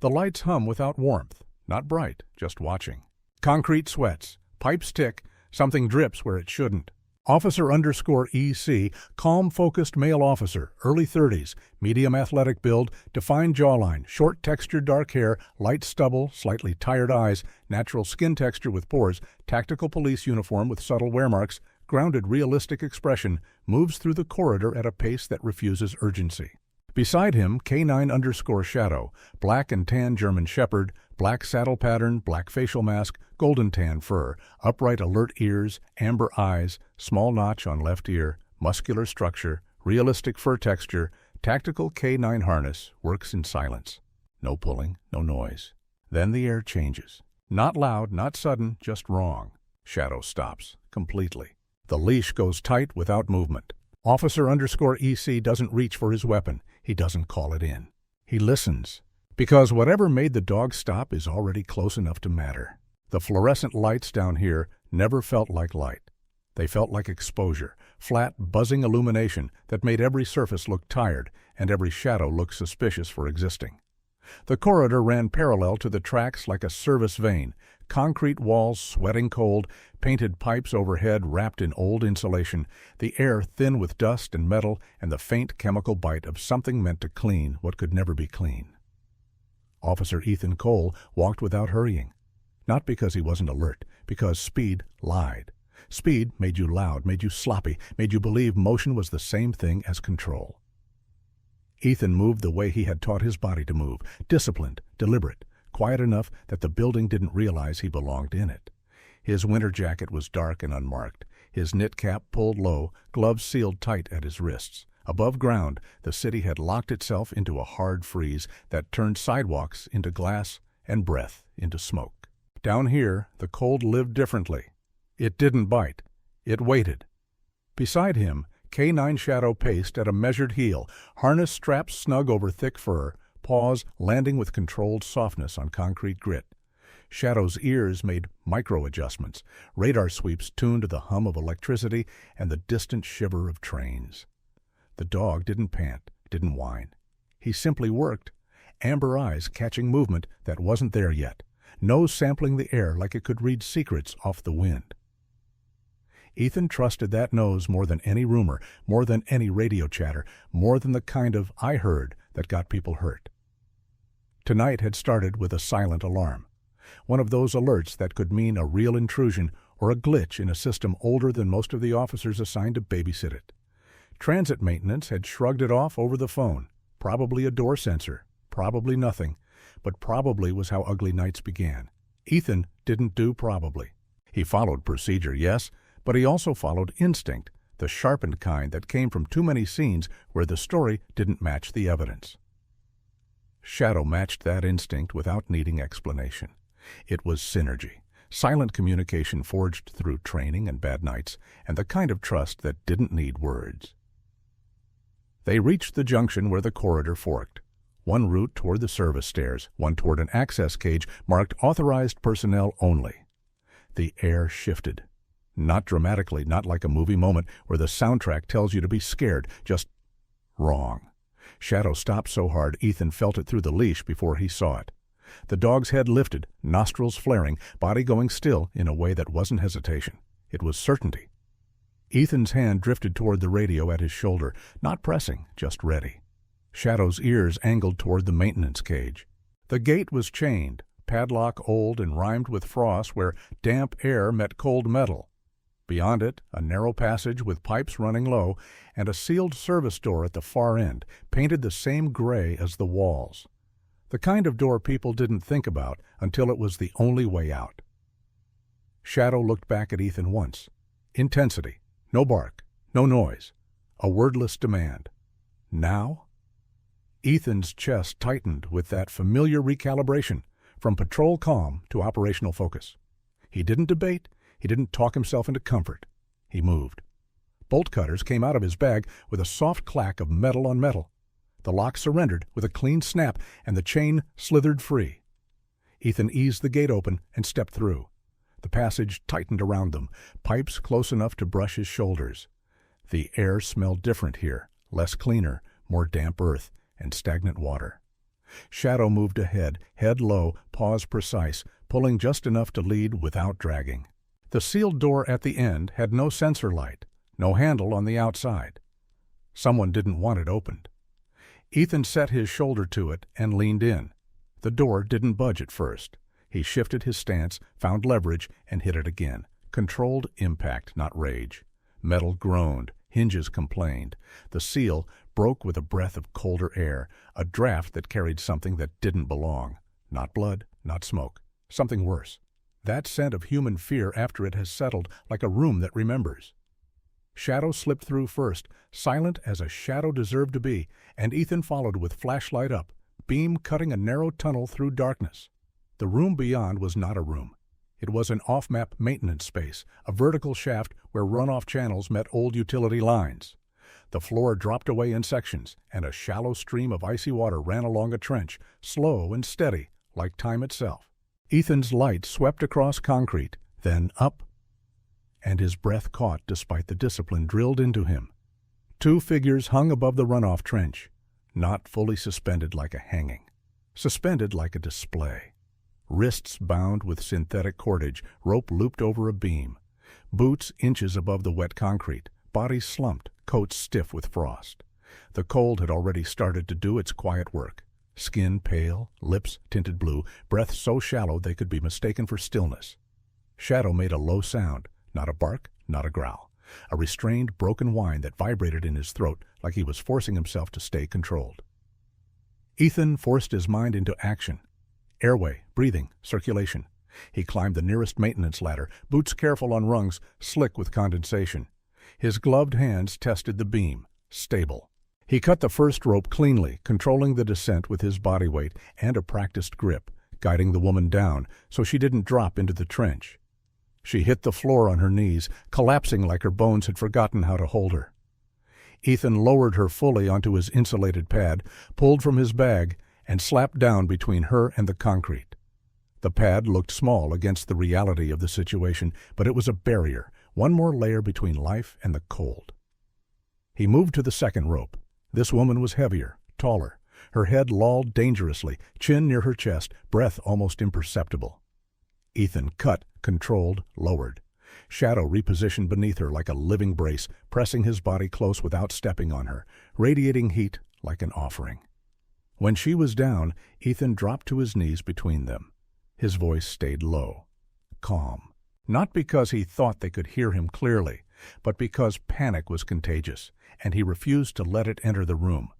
The lights hum without warmth, not bright, just watching. Concrete sweats, pipes tick, something drips where it shouldn't. Officer_EC, calm, focused male officer, early 30s, medium athletic build, defined jawline, short textured dark hair, light stubble, slightly tired eyes, natural skin texture with pores, tactical police uniform with subtle wear marks, grounded realistic expression, moves through the corridor at a pace that refuses urgency. Beside him, K9_Shadow, black and tan German Shepherd, black saddle pattern, black facial mask, golden tan fur, upright alert ears, amber eyes, small notch on left ear, muscular structure, realistic fur texture, tactical K9 harness, works in silence. No pulling, no noise. Then the air changes. Not loud, not sudden, just wrong. Shadow stops, completely. The leash goes tight without movement. Officer_EC doesn't reach for his weapon. He doesn't call it in. He listens. Because whatever made the dog stop is already close enough to matter. The fluorescent lights down here never felt like light. They felt like exposure, flat, buzzing illumination that made every surface look tired and every shadow look suspicious for existing. The corridor ran parallel to the tracks like a service vein, concrete walls sweating cold, painted pipes overhead wrapped in old insulation, the air thin with dust and metal, and the faint chemical bite of something meant to clean what could never be clean. Officer Ethan Cole walked without hurrying. Not because he wasn't alert, because speed lied. Speed made you loud, made you sloppy, made you believe motion was the same thing as control. Ethan moved the way he had taught his body to move, disciplined, deliberate, quiet enough that the building didn't realize he belonged in it. His winter jacket was dark and unmarked, his knit cap pulled low, gloves sealed tight at his wrists. Above ground, the city had locked itself into a hard freeze that turned sidewalks into glass and breath into smoke. Down here, the cold lived differently. It didn't bite. It waited. Beside him, K9 Shadow paced at a measured heel, harness strapped snug over thick fur, paws landing with controlled softness on concrete grit. Shadow's ears made micro-adjustments, radar sweeps tuned to the hum of electricity and the distant shiver of trains. The dog didn't pant, didn't whine. He simply worked, amber eyes catching movement that wasn't there yet, nose sampling the air like it could read secrets off the wind. Ethan trusted that nose more than any rumor, more than any radio chatter, more than the kind of "I heard" that got people hurt. Tonight had started with a silent alarm, one of those alerts that could mean a real intrusion or a glitch in a system older than most of the officers assigned to babysit it. Transit maintenance had shrugged it off over the phone, probably a door sensor, probably nothing, but probably was how ugly nights began. Ethan didn't do probably. He followed procedure, yes, but he also followed instinct, the sharpened kind that came from too many scenes where the story didn't match the evidence. Shadow matched that instinct without needing explanation. It was synergy, silent communication forged through training and bad nights, and the kind of trust that didn't need words. They reached the junction where the corridor forked. One route toward the service stairs, one toward an access cage marked authorized personnel only. The air shifted. Not dramatically, not like a movie moment where the soundtrack tells you to be scared, just wrong. Shadow stopped so hard Ethan felt it through the leash before he saw it. The dog's head lifted, nostrils flaring, body going still in a way that wasn't hesitation. It was certainty. Ethan's hand drifted toward the radio at his shoulder, not pressing, just ready. Shadow's ears angled toward the maintenance cage. The gate was chained, padlock old and rimed with frost where damp air met cold metal. Beyond it, a narrow passage with pipes running low and a sealed service door at the far end, painted the same gray as the walls. The kind of door people didn't think about until it was the only way out. Shadow looked back at Ethan once. Intensity. No bark. No noise. A wordless demand. Now? Ethan's chest tightened with that familiar recalibration, from patrol calm to operational focus. He didn't debate. He didn't talk himself into comfort. He moved. Bolt cutters came out of his bag with a soft clack of metal on metal. The lock surrendered with a clean snap, and the chain slithered free. Ethan eased the gate open and stepped through. The passage tightened around them, pipes close enough to brush his shoulders. The air smelled different here, less cleaner, more damp earth and stagnant water. Shadow moved ahead, head low, paws precise, pulling just enough to lead without dragging. The sealed door at the end had no sensor light, no handle on the outside. Someone didn't want it opened. Ethan set his shoulder to it and leaned in. The door didn't budge at first. He shifted his stance, found leverage, and hit it again. Controlled impact, not rage. Metal groaned. Hinges complained. The seal broke with a breath of colder air, a draft that carried something that didn't belong. Not blood, not smoke. Something worse. That scent of human fear after it has settled, like a room that remembers. Shadow slipped through first, silent as a shadow deserved to be, and Ethan followed with flashlight up, beam cutting a narrow tunnel through darkness. The room beyond was not a room. It was an off-map maintenance space, a vertical shaft where runoff channels met old utility lines. The floor dropped away in sections, and a shallow stream of icy water ran along a trench, slow and steady, like time itself. Ethan's light swept across concrete, then up, and his breath caught despite the discipline drilled into him. Two figures hung above the runoff trench, not fully suspended like a hanging, suspended like a display. Wrists bound with synthetic cordage, rope looped over a beam. Boots inches above the wet concrete, bodies slumped, coats stiff with frost. The cold had already started to do its quiet work. Skin pale, lips tinted blue, breath so shallow they could be mistaken for stillness. Shadow made a low sound, not a bark, not a growl. A restrained, broken whine that vibrated in his throat like he was forcing himself to stay controlled. Ethan forced his mind into action. Airway, breathing, circulation. He climbed the nearest maintenance ladder, boots careful on rungs, slick with condensation. His gloved hands tested the beam. Stable. He cut the first rope cleanly, controlling the descent with his body weight and a practiced grip, guiding the woman down so she didn't drop into the trench. She hit the floor on her knees, collapsing like her bones had forgotten how to hold her. Ethan lowered her fully onto his insulated pad, pulled from his bag, and slapped down between her and the concrete. The pad looked small against the reality of the situation, but it was a barrier, one more layer between life and the cold. He moved to the second rope. This woman was heavier, taller, her head lolled dangerously, chin near her chest, breath almost imperceptible. Ethan cut, controlled, lowered. Shadow repositioned beneath her like a living brace, pressing his body close without stepping on her, radiating heat like an offering. When she was down, Ethan dropped to his knees between them. His voice stayed low, calm. Not because he thought they could hear him clearly, but because panic was contagious, and he refused to let it enter the room.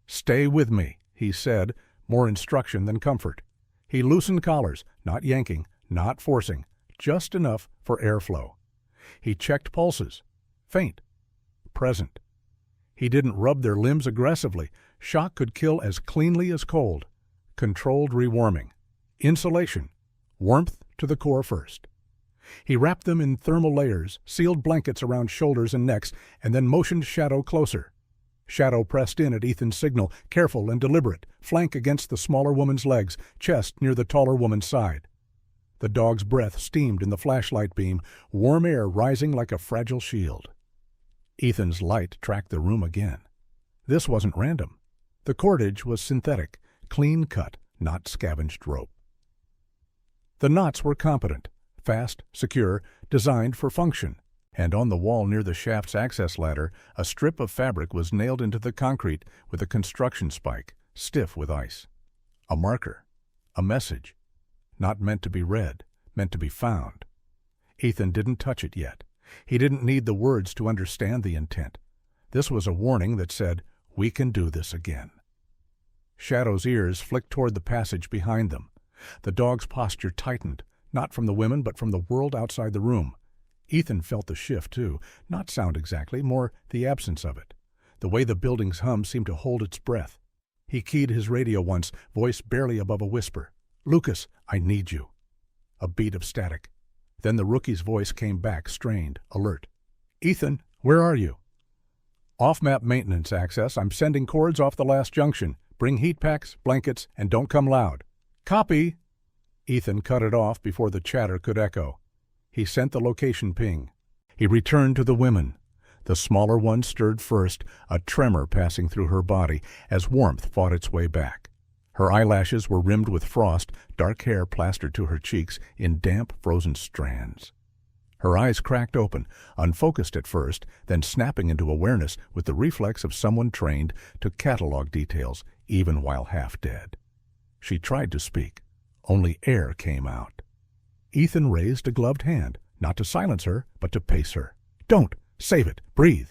"Stay with me," he said, more instruction than comfort. He loosened collars, not yanking, not forcing, just enough for airflow. He checked pulses. Faint. Present. He didn't rub their limbs aggressively. Shock could kill as cleanly as cold. Controlled rewarming. Insulation. Warmth to the core first. He wrapped them in thermal layers, sealed blankets around shoulders and necks, and then motioned Shadow closer. Shadow pressed in at Ethan's signal, careful and deliberate, flank against the smaller woman's legs, chest near the taller woman's side. The dog's breath steamed in the flashlight beam, warm air rising like a fragile shield. Ethan's light tracked the room again. This wasn't random. The cordage was synthetic, clean-cut, not scavenged rope. The knots were competent, fast, secure, designed for function, and on the wall near the shaft's access ladder, a strip of fabric was nailed into the concrete with a construction spike, stiff with ice. A marker, a message, not meant to be read, meant to be found. Ethan didn't touch it yet. He didn't need the words to understand the intent. This was a warning that said, "We can do this again." Shadow's ears flicked toward the passage behind them. The dog's posture tightened, not from the women but from the world outside the room. Ethan felt the shift, too, not sound exactly, more the absence of it. The way the building's hum seemed to hold its breath. He keyed his radio once, voice barely above a whisper. "Lucas, I need you." A beat of static. Then the rookie's voice came back, strained, alert. "Ethan, where are you?" "Off-map maintenance access. I'm sending cords off the last junction. Bring heat packs, blankets, and don't come loud." "Copy." Ethan cut it off before the chatter could echo. He sent the location ping. He returned to the women. The smaller one stirred first, a tremor passing through her body as warmth fought its way back. Her eyelashes were rimmed with frost, dark hair plastered to her cheeks in damp, frozen strands. Her eyes cracked open, unfocused at first, then snapping into awareness with the reflex of someone trained to catalog details even while half dead. She tried to speak. Only air came out. Ethan raised a gloved hand, not to silence her, but to pace her. "Don't! Save it! Breathe!"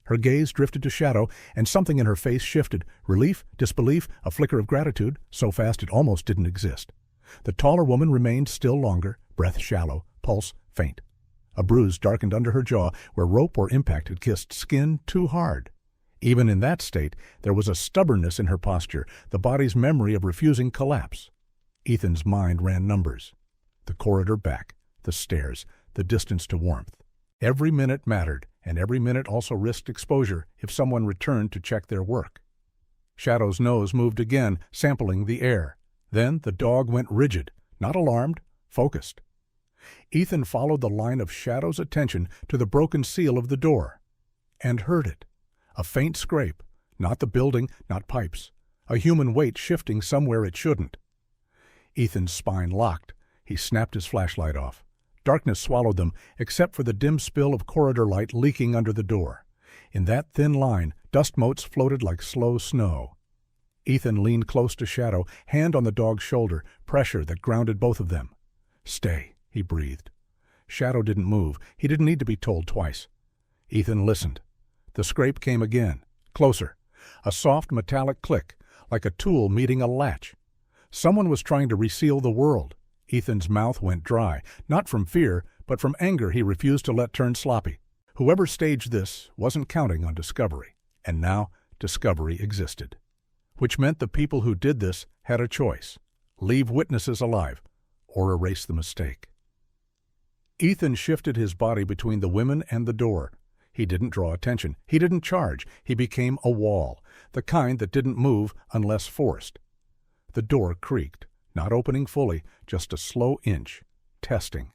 Her gaze drifted to Shadow, and something in her face shifted. Relief, disbelief, a flicker of gratitude, so fast it almost didn't exist. The taller woman remained still longer, breath shallow, pulse faint. A bruise darkened under her jaw where rope or impact had kissed skin too hard. Even in that state, there was a stubbornness in her posture, the body's memory of refusing collapse. Ethan's mind ran numbers. The corridor back, the stairs, the distance to warmth. Every minute mattered, and every minute also risked exposure if someone returned to check their work. Shadow's nose moved again, sampling the air. Then the dog went rigid, not alarmed, focused. Ethan followed the line of Shadow's attention to the broken seal of the door, and heard it. A faint scrape, not the building, not pipes. A human weight shifting somewhere it shouldn't. Ethan's spine locked. He snapped his flashlight off. Darkness swallowed them, except for the dim spill of corridor light leaking under the door. In that thin line, dust motes floated like slow snow. Ethan leaned close to Shadow, hand on the dog's shoulder, pressure that grounded both of them. "Stay," he breathed. Shadow didn't move. He didn't need to be told twice. Ethan listened. The scrape came again, closer. A soft metallic click, like a tool meeting a latch. Someone was trying to reseal the world. Ethan's mouth went dry, not from fear, but from anger he refused to let turn sloppy. Whoever staged this wasn't counting on discovery, and now discovery existed. Which meant the people who did this had a choice: leave witnesses alive, or erase the mistake. Ethan shifted his body between the women and the door. He didn't draw attention. He didn't charge. He became a wall, the kind that didn't move unless forced. The door creaked, not opening fully, just a slow inch. Testing.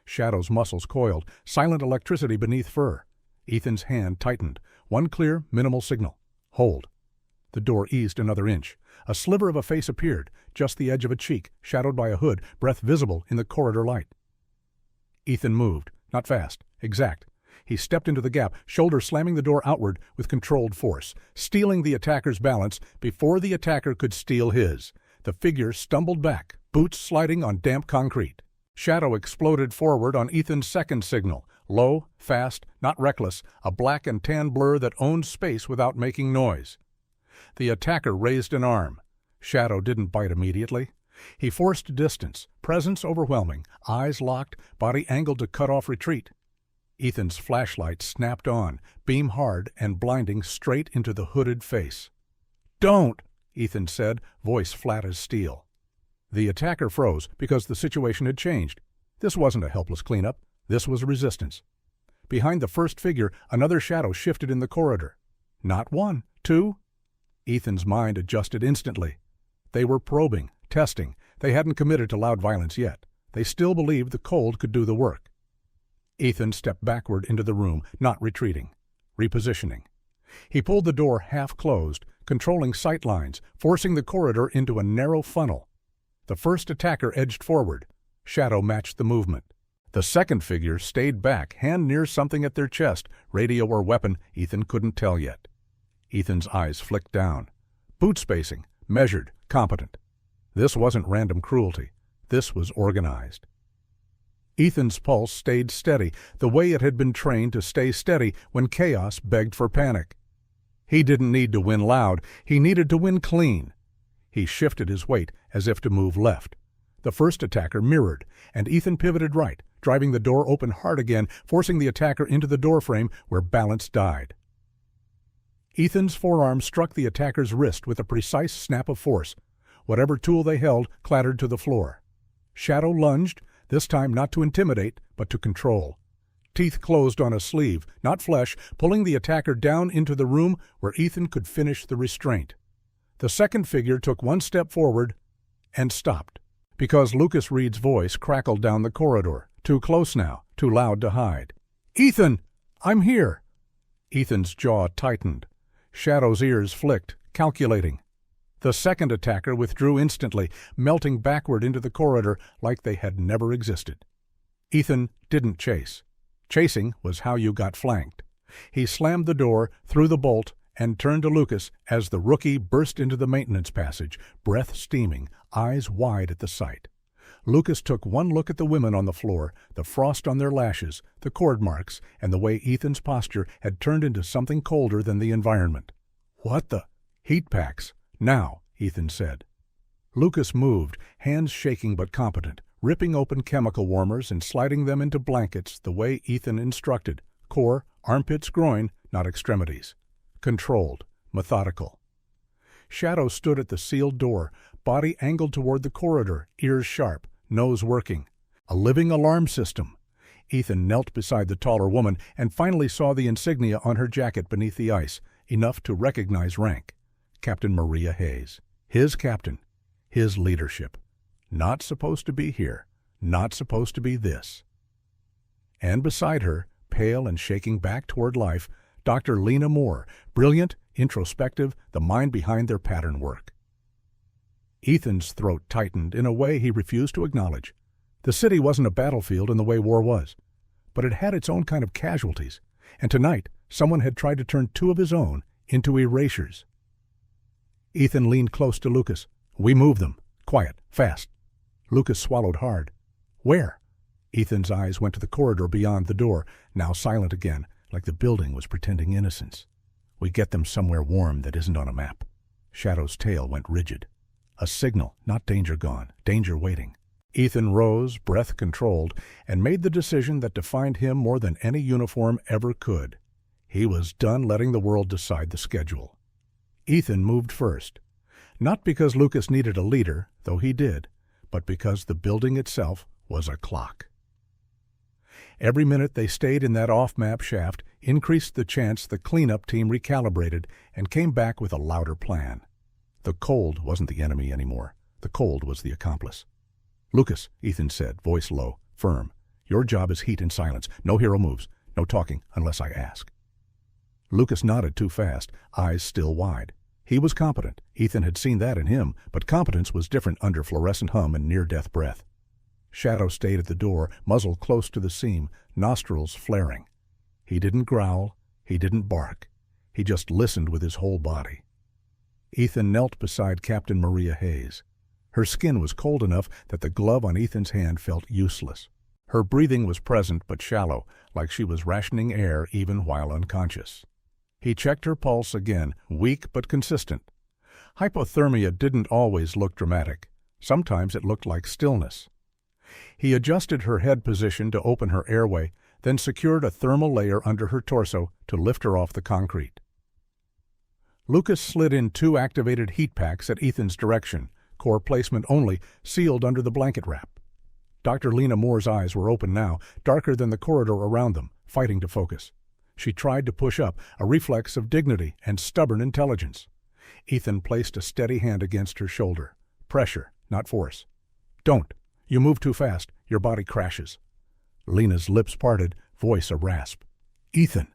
Shadow's muscles coiled, silent electricity beneath fur. Ethan's hand tightened. One clear, minimal signal. Hold. The door eased another inch. A sliver of a face appeared, just the edge of a cheek, shadowed by a hood, breath visible in the corridor light. Ethan moved, not fast, exact. He stepped into the gap, shoulder slamming the door outward with controlled force, stealing the attacker's balance before the attacker could steal his. The figure stumbled back, boots sliding on damp concrete. Shadow exploded forward on Ethan's second signal, low, fast, not reckless, a black and tan blur that owned space without making noise. The attacker raised an arm. Shadow didn't bite immediately. He forced distance, presence overwhelming, eyes locked, body angled to cut off retreat. Ethan's flashlight snapped on, beam hard and blinding straight into the hooded face. "Don't!" Ethan said, voice flat as steel. The attacker froze because the situation had changed. This wasn't a helpless cleanup. This was resistance. Behind the first figure, another shadow shifted in the corridor. Not one, two. Ethan's mind adjusted instantly. They were probing, testing. They hadn't committed to loud violence yet. They still believed the cold could do the work. Ethan stepped backward into the room, not retreating, repositioning. He pulled the door half closed, controlling sight lines, forcing the corridor into a narrow funnel. The first attacker edged forward. Shadow matched the movement. The second figure stayed back, hand near something at their chest, radio or weapon, Ethan couldn't tell yet. Ethan's eyes flicked down. Boot spacing, measured, competent. This wasn't random cruelty. This was organized. Ethan's pulse stayed steady, the way it had been trained to stay steady when chaos begged for panic. He didn't need to win loud. He needed to win clean. He shifted his weight as if to move left. The first attacker mirrored, and Ethan pivoted right, driving the door open hard again, forcing the attacker into the doorframe where balance died. Ethan's forearm struck the attacker's wrist with a precise snap of force. Whatever tool they held clattered to the floor. Shadow lunged, this time not to intimidate, but to control. Teeth closed on a sleeve, not flesh, pulling the attacker down into the room where Ethan could finish the restraint. The second figure took one step forward and stopped, because Lucas Reed's voice crackled down the corridor, too close now, too loud to hide. "Ethan! I'm here!" Ethan's jaw tightened. Shadow's ears flicked, calculating. The second attacker withdrew instantly, melting backward into the corridor like they had never existed. Ethan didn't chase. Chasing was how you got flanked. He slammed the door, threw the bolt, and turned to Lucas as the rookie burst into the maintenance passage, breath steaming, eyes wide at the sight. Lucas took one look at the women on the floor, the frost on their lashes, the cord marks, and the way Ethan's posture had turned into something colder than the environment. "What the—" "Heat packs. Now," Ethan said. Lucas moved, hands shaking but competent, ripping open chemical warmers and sliding them into blankets the way Ethan instructed, core, armpits, groin, not extremities. Controlled, methodical. Shadow stood at the sealed door, body angled toward the corridor, ears sharp, nose working. A living alarm system. Ethan knelt beside the taller woman and finally saw the insignia on her jacket beneath the ice, enough to recognize rank. Captain Maria Hayes. His captain. His leadership. Not supposed to be here. Not supposed to be this. And beside her, pale and shaking back toward life, Dr. Lena Moore, brilliant, introspective, the mind behind their pattern work. Ethan's throat tightened in a way he refused to acknowledge. The city wasn't a battlefield in the way war was, but it had its own kind of casualties, and tonight someone had tried to turn two of his own into erasures. Ethan leaned close to Lucas. "We move them. Quiet. Fast." Lucas swallowed hard. "Where?" Ethan's eyes went to the corridor beyond the door, now silent again, like the building was pretending innocence. "We get them somewhere warm that isn't on a map." Shadow's tail went rigid. A signal, not danger gone, danger waiting. Ethan rose, breath controlled, and made the decision that defined him more than any uniform ever could. He was done letting the world decide the schedule. Ethan moved first. Not because Lucas needed a leader, though he did, but because the building itself was a clock. Every minute they stayed in that off-map shaft increased the chance the cleanup team recalibrated and came back with a louder plan. The cold wasn't the enemy anymore. The cold was the accomplice. "Lucas," Ethan said, voice low, firm, "your job is heat and silence. No hero moves. No talking unless I ask." Lucas nodded too fast, eyes still wide. He was competent. Ethan had seen that in him, but competence was different under fluorescent hum and near-death breath. Shadow stayed at the door, muzzle close to the seam, nostrils flaring. He didn't growl. He didn't bark. He just listened with his whole body. Ethan knelt beside Captain Maria Hayes. Her skin was cold enough that the glove on Ethan's hand felt useless. Her breathing was present but shallow, like she was rationing air even while unconscious. He checked her pulse again, weak but consistent. Hypothermia didn't always look dramatic. Sometimes it looked like stillness. He adjusted her head position to open her airway, then secured a thermal layer under her torso to lift her off the concrete. Lucas slid in 2 activated heat packs at Ethan's direction, core placement only, sealed under the blanket wrap. Dr. Lena Moore's eyes were open now, darker than the corridor around them, fighting to focus. She tried to push up, a reflex of dignity and stubborn intelligence. Ethan placed a steady hand against her shoulder. Pressure, not force. "Don't. You move too fast. Your body crashes." Lena's lips parted, voice a rasp. "Ethan."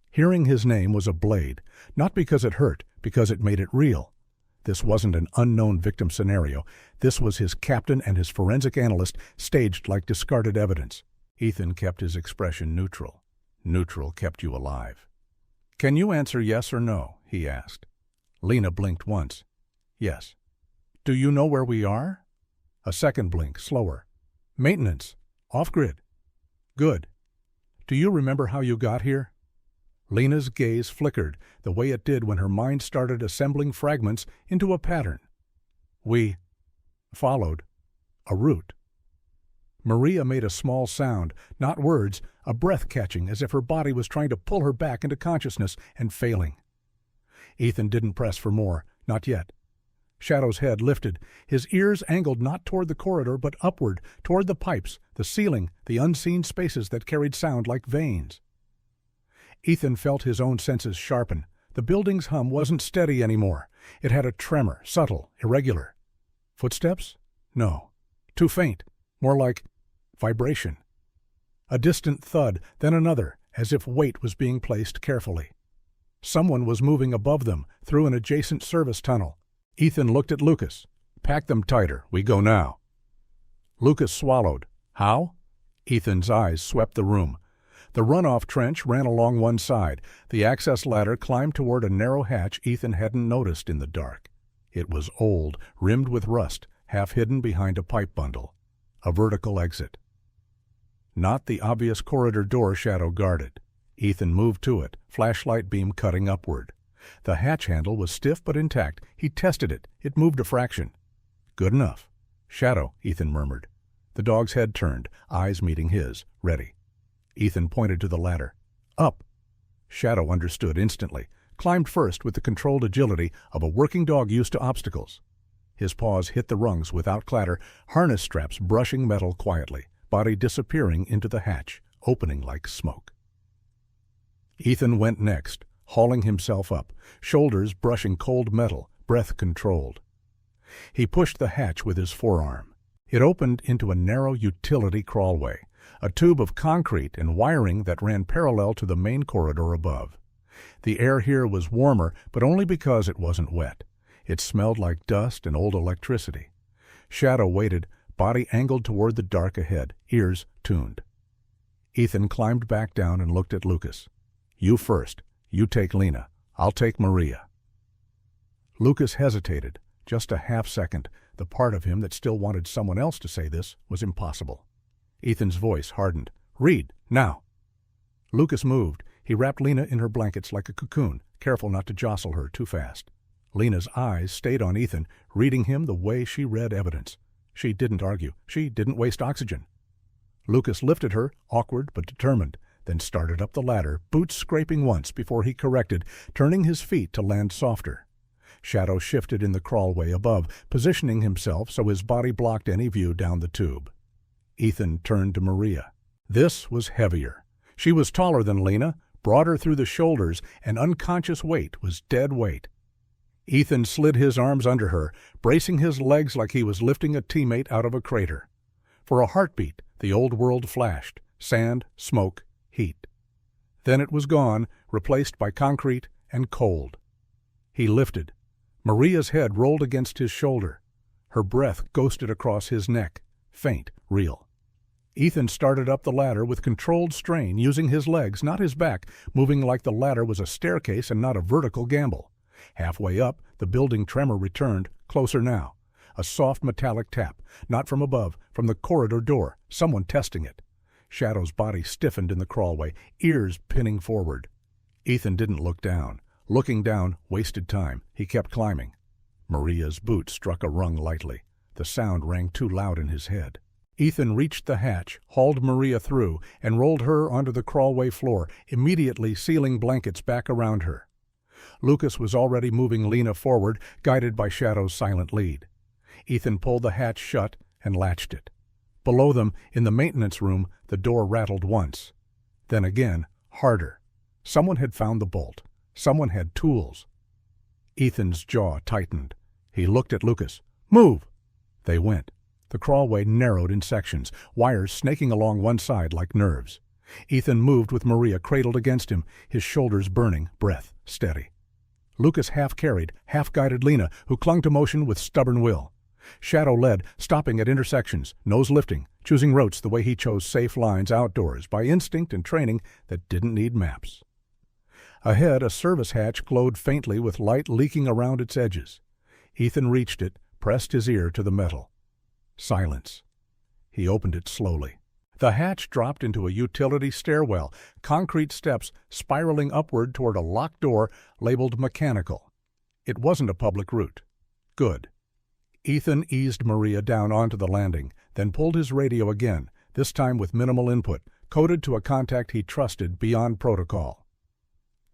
Hearing his name was a blade, not because it hurt, because it made it real. This wasn't an unknown victim scenario. This was his captain and his forensic analyst staged like discarded evidence. Ethan kept his expression neutral. Neutral kept you alive. "Can you answer yes or no?" he asked. Lena blinked once. "Yes." "Do you know where we are?" A second blink, slower. "Maintenance. Off-grid." "Good. Do you remember how you got here?" Lena's gaze flickered, the way it did when her mind started assembling fragments into a pattern. "We followed a route." Maria made a small sound, not words, a breath catching as if her body was trying to pull her back into consciousness and failing. Ethan didn't press for more, not yet. Shadow's head lifted, his ears angled not toward the corridor but upward, toward the pipes, the ceiling, the unseen spaces that carried sound like veins. Ethan felt his own senses sharpen. The building's hum wasn't steady anymore. It had a tremor, subtle, irregular. Footsteps? No. Too faint. More like vibration. A distant thud, then another, as if weight was being placed carefully. Someone was moving above them, through an adjacent service tunnel. Ethan looked at Lucas. "Pack them tighter. We go now." Lucas swallowed. "How?" Ethan's eyes swept the room. The runoff trench ran along one side. The access ladder climbed toward a narrow hatch Ethan hadn't noticed in the dark. It was old, rimmed with rust, half hidden behind a pipe bundle. A vertical exit. Not the obvious corridor door Shadow guarded. Ethan moved to it, flashlight beam cutting upward. The hatch handle was stiff but intact. He tested it. It moved a fraction. "Good enough." "Shadow," Ethan murmured. The dog's head turned, eyes meeting his, ready. Ethan pointed to the ladder. "Up." Shadow understood instantly, climbed first with the controlled agility of a working dog used to obstacles. His paws hit the rungs without clatter, harness straps brushing metal quietly, body disappearing into the hatch, opening like smoke. Ethan went next, hauling himself up, shoulders brushing cold metal, breath controlled. He pushed the hatch with his forearm. It opened into a narrow utility crawlway, a tube of concrete and wiring that ran parallel to the main corridor above. The air here was warmer, but only because it wasn't wet. It smelled like dust and old electricity. Shadow waited, body angled toward the dark ahead, ears tuned. Ethan climbed back down and looked at Lucas. "You first. You take Lena. I'll take Maria." Lucas hesitated. Just a half second. The part of him that still wanted someone else to say this was impossible. Ethan's voice hardened. "Read, now." Lucas moved. He wrapped Lena in her blankets like a cocoon, careful not to jostle her too fast. Lena's eyes stayed on Ethan, reading him the way she read evidence. She didn't argue. She didn't waste oxygen. Lucas lifted her, awkward but determined, then started up the ladder, boots scraping once before he corrected, turning his feet to land softer. Shadow shifted in the crawlway above, positioning himself so his body blocked any view down the tube. Ethan turned to Maria. This was heavier. She was taller than Lena, broader through the shoulders, and unconscious weight was dead weight. Ethan slid his arms under her, bracing his legs like he was lifting a teammate out of a crater. For a heartbeat, the old world flashed, sand, smoke, heat. Then it was gone, replaced by concrete and cold. He lifted. Maria's head rolled against his shoulder. Her breath ghosted across his neck, faint, real. Ethan started up the ladder with controlled strain, using his legs, not his back, moving like the ladder was a staircase and not a vertical gamble. Halfway up, the building tremor returned, closer now. A soft metallic tap, not from above, from the corridor door, someone testing it. Shadow's body stiffened in the crawlway, ears pinning forward. Ethan didn't look down. Looking down wasted time. He kept climbing. Maria's boot struck a rung lightly. The sound rang too loud in his head. Ethan reached the hatch, hauled Maria through, and rolled her onto the crawlway floor, immediately sealing blankets back around her. Lucas was already moving Lena forward, guided by Shadow's silent lead. Ethan pulled the hatch shut and latched it. Below them, in the maintenance room, the door rattled once. Then again, harder. Someone had found the bolt. Someone had tools. Ethan's jaw tightened. He looked at Lucas. "Move!" They went. The crawlway narrowed in sections, wires snaking along one side like nerves. Ethan moved with Maria cradled against him, his shoulders burning, breath steady. Lucas half-carried, half-guided Lena, who clung to motion with stubborn will. Shadow led, stopping at intersections, nose lifting, choosing routes the way he chose safe lines outdoors by instinct and training that didn't need maps. Ahead, a service hatch glowed faintly with light leaking around its edges. Ethan reached it, pressed his ear to the metal. Silence. He opened it slowly. The hatch dropped into a utility stairwell, concrete steps spiraling upward toward a locked door labeled mechanical. It wasn't a public route. Good. Ethan eased Maria down onto the landing, then pulled his radio again, this time with minimal input, coded to a contact he trusted beyond protocol.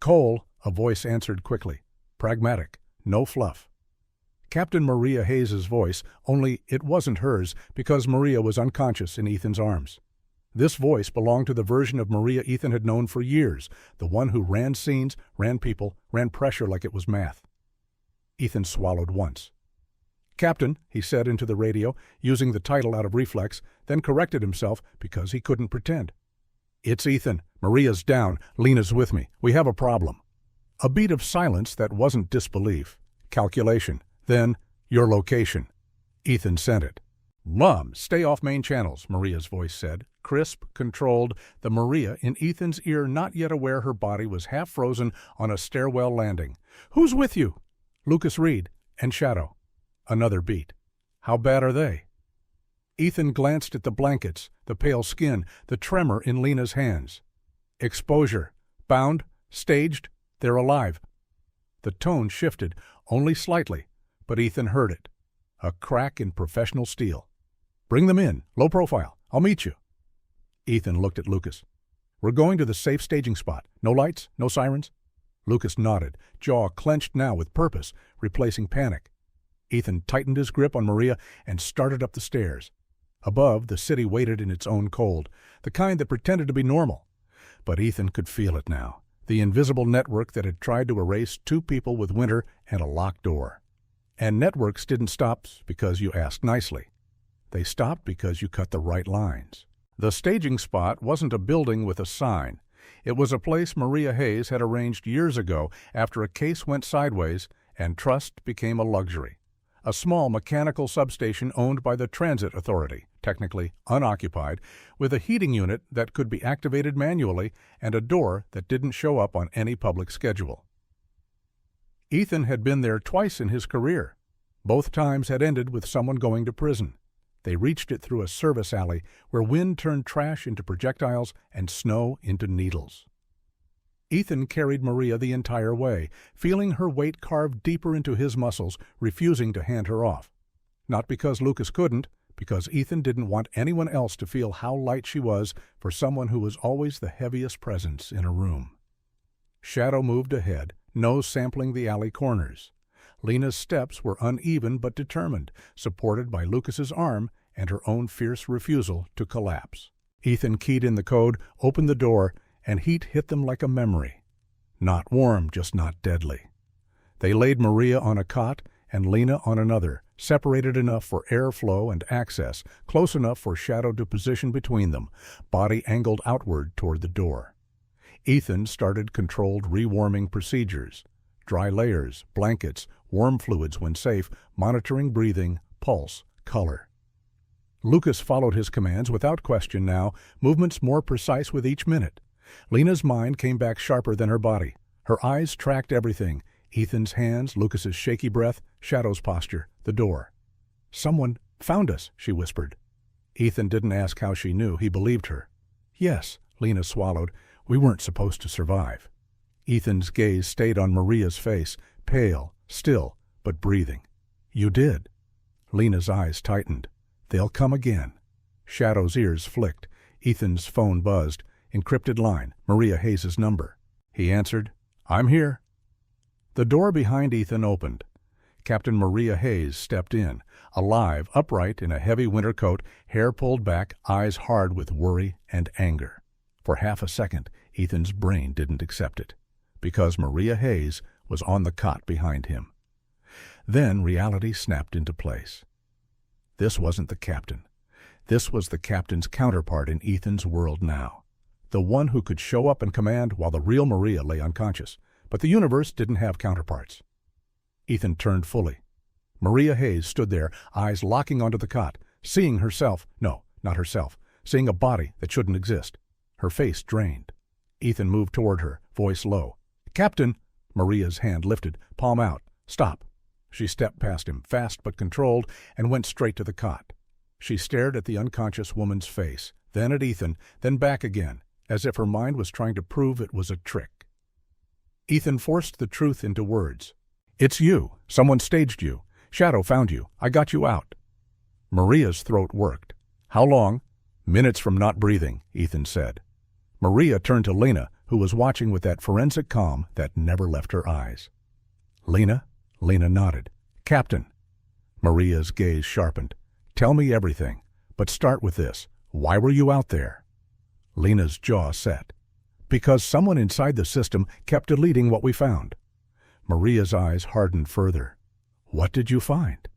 "Cole," a voice answered quickly. Pragmatic. No fluff. Captain Maria Hayes's voice, only it wasn't hers because Maria was unconscious in Ethan's arms. This voice belonged to the version of Maria Ethan had known for years, the one who ran scenes, ran people, ran pressure like it was math. Ethan swallowed once. "Captain," he said into the radio, using the title out of reflex, then corrected himself because he couldn't pretend. "It's Ethan. Maria's down. Lena's with me. We have a problem." A beat of silence that wasn't disbelief. Calculation. Then, your location. Ethan sent it. "Mom, stay off main channels," Maria's voice said, crisp, controlled, the Maria in Ethan's ear not yet aware her body was half frozen on a stairwell landing. "Who's with you?" "Lucas Reed and Shadow." Another beat. "How bad are they?" Ethan glanced at the blankets, the pale skin, the tremor in Lena's hands. "Exposure. Bound. Staged. They're alive." The tone shifted, only slightly, but Ethan heard it. A crack in professional steel. "Bring them in. Low profile. I'll meet you." Ethan looked at Lucas. "We're going to the safe staging spot. No lights, no sirens?" Lucas nodded, jaw clenched now with purpose, replacing panic. Ethan tightened his grip on Maria and started up the stairs. Above, the city waited in its own cold, the kind that pretended to be normal. But Ethan could feel it now, the invisible network that had tried to erase two people with winter and a locked door. And networks didn't stop because you asked nicely. They stopped because you cut the right lines. The staging spot wasn't a building with a sign. It was a place Maria Hayes had arranged years ago after a case went sideways and trust became a luxury. A small mechanical substation owned by the Transit Authority, technically unoccupied, with a heating unit that could be activated manually and a door that didn't show up on any public schedule. Ethan had been there twice in his career. Both times had ended with someone going to prison. They reached it through a service alley where wind turned trash into projectiles and snow into needles. Ethan carried Maria the entire way, feeling her weight carved deeper into his muscles, refusing to hand her off. Not because Lucas couldn't, because Ethan didn't want anyone else to feel how light she was for someone who was always the heaviest presence in a room. Shadow moved ahead, nose sampling the alley corners. Lena's steps were uneven but determined, supported by Lucas's arm and her own fierce refusal to collapse. Ethan keyed in the code, opened the door, and heat hit them like a memory. Not warm, just not deadly. They laid Maria on a cot and Lena on another, separated enough for airflow and access, close enough for Shadow to position between them, body angled outward toward the door. Ethan started controlled rewarming procedures. Dry layers, blankets, warm fluids when safe, monitoring breathing, pulse, color. Lucas followed his commands without question now, movements more precise with each minute. Lena's mind came back sharper than her body. Her eyes tracked everything. Ethan's hands, Lucas's shaky breath, Shadow's posture, the door. "Someone found us," she whispered. Ethan didn't ask how she knew. He believed her. "Yes," Lena swallowed. "We weren't supposed to survive." Ethan's gaze stayed on Maria's face, pale, still, but breathing. "You did." Lena's eyes tightened. "They'll come again." Shadow's ears flicked. Ethan's phone buzzed. Encrypted line, Maria Hayes' number. He answered, "I'm here." The door behind Ethan opened. Captain Maria Hayes stepped in, alive, upright in a heavy winter coat, hair pulled back, eyes hard with worry and anger. For half a second, Ethan's brain didn't accept it, because Maria Hayes was on the cot behind him. Then reality snapped into place. This wasn't the captain. This was the captain's counterpart in Ethan's world now. The one who could show up and command while the real Maria lay unconscious. But the universe didn't have counterparts. Ethan turned fully. Maria Hayes stood there, eyes locking onto the cot, seeing herself, no, not herself, seeing a body that shouldn't exist. Her face drained. Ethan moved toward her, voice low. "Captain!" Maria's hand lifted, palm out. "Stop." She stepped past him, fast but controlled, and went straight to the cot. She stared at the unconscious woman's face, then at Ethan, then back again, as if her mind was trying to prove it was a trick. Ethan forced the truth into words. "It's you. Someone staged you. Shadow found you. I got you out." Maria's throat worked. "How long?" "Minutes from not breathing," Ethan said. Maria turned to Lena, who was watching with that forensic calm that never left her eyes. "Lena?" Lena nodded. "Captain." Maria's gaze sharpened. "Tell me everything, but start with this. Why were you out there?" Lena's jaw set. "Because someone inside the system kept deleting what we found." Maria's eyes hardened further. "What did you find?"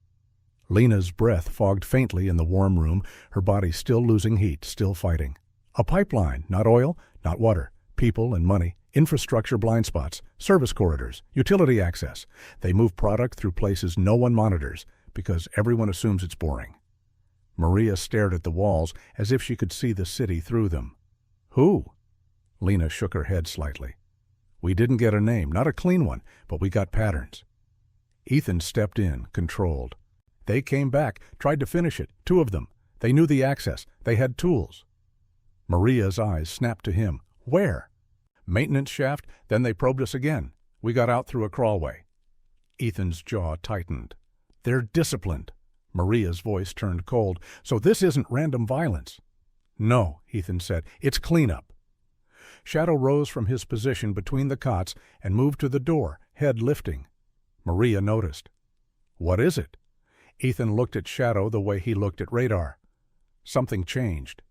Lena's breath fogged faintly in the warm room, her body still losing heat, still fighting. "A pipeline, not oil, not water. People and money, infrastructure blind spots, service corridors, utility access. They move product through places no one monitors because everyone assumes it's boring. Maria stared at the walls as if she could see the city through them. Who? Lena shook her head slightly. We didn't get a name, not a clean one, but we got patterns. Ethan stepped in, controlled. They came back, tried to finish it, 2 of them. They knew the access. They had tools. Maria's eyes snapped to him. Where? Maintenance shaft, then they probed us again. We got out through a crawlway. Ethan's jaw tightened. They're disciplined. Maria's voice turned cold. So this isn't random violence. No, Ethan said. It's cleanup. Shadow rose from his position between the cots and moved to the door, head lifting. Maria noticed. What is it? Ethan looked at Shadow the way he looked at radar. Something changed.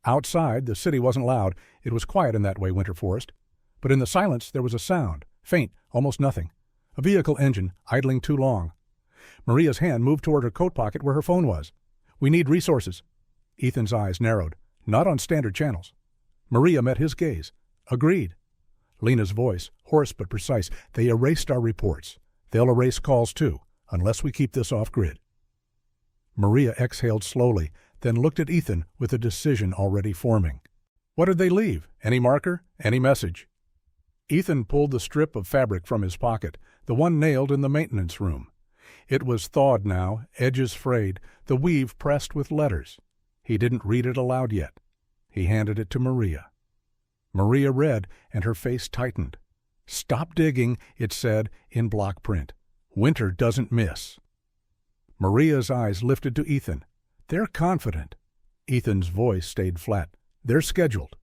Outside, the city wasn't loud. It was quiet in that way, Winter Forest. But in the silence, there was a sound, faint, almost nothing. A vehicle engine, idling too long. Maria's hand moved toward her coat pocket where her phone was. We need resources. Ethan's eyes narrowed. Not on standard channels. Maria met his gaze. Agreed. Lena's voice, hoarse but precise. They erased our reports. They'll erase calls too, unless we keep this off-grid. Maria exhaled slowly, then looked at Ethan with a decision already forming. What did they leave? Any marker? Any message? Ethan pulled the strip of fabric from his pocket, the one nailed in the maintenance room. It was thawed now, edges frayed, the weave pressed with letters. He didn't read it aloud yet. He handed it to Maria. Maria read, and her face tightened. Stop digging, it said, in block print. Winter doesn't miss. Maria's eyes lifted to Ethan. They're confident. Ethan's voice stayed flat. They're scheduled.